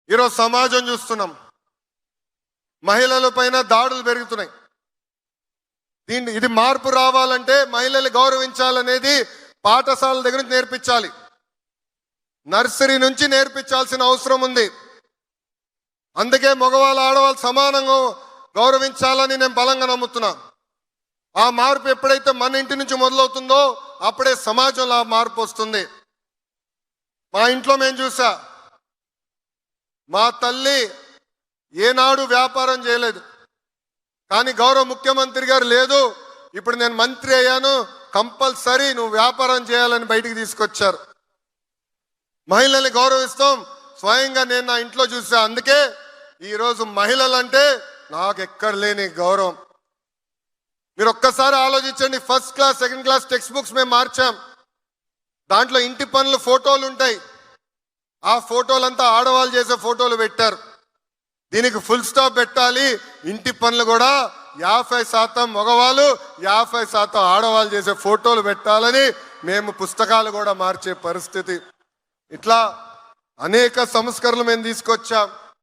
ఈరోజు సమాజం చూస్తున్నాం, మహిళల పైన దాడులు పెరుగుతున్నాయి. ఇది మార్పు రావాలంటే మహిళలు గౌరవించాలనేది పాఠశాల దగ్గర నుంచి నేర్పించాలి, నర్సరీ నుంచి నేర్పించాల్సిన అవసరం ఉంది. అందుకే మగవాళ్ళు ఆడవాళ్ళు సమానంగా గౌరవించాలని నేను బలంగా నమ్ముతున్నా. ఆ మార్పు ఎప్పుడైతే మన ఇంటి నుంచి మొదలవుతుందో అప్పుడే సమాజంలో ఆ మార్పు వస్తుంది. మా ఇంట్లో మేము చూసా, మా తల్లి ఏనాడు వ్యాపారం చేయలేదు, కానీ గౌరవ ముఖ్యమంత్రి గారు లేదు, ఇప్పుడు నేను మంత్రి అయ్యాను, కంపల్సరీ నువ్వు వ్యాపారం చేయాలని బయటికి తీసుకొచ్చారు. మహిళల్ని గౌరవిస్తాం, స్వయంగా నేను నా ఇంట్లో చూసా. అందుకే ఈరోజు మహిళలంటే నాకు ఎక్కడ లేని గౌరవం. మీరు ఒక్కసారి ఆలోచించండి, first class second class text books మేము మార్చాం. దాంట్లో ఇంటి పనులు ఫోటోలు ఉంటాయి, ఆ ఫోటోలంతా ఆడవాళ్ళు చేసే ఫోటోలు పెట్టారు. దీనికి ఫుల్ స్టాప్ పెట్టాలి. ఇంటి పనులు కూడా 50% మగవాళ్ళు 50% ఆడవాళ్ళు చేసే ఫోటోలు పెట్టాలని మేము పుస్తకాలు కూడా మార్చే పరిస్థితి. ఇట్లా అనేక సంస్కరణలు మేము తీసుకొచ్చాం.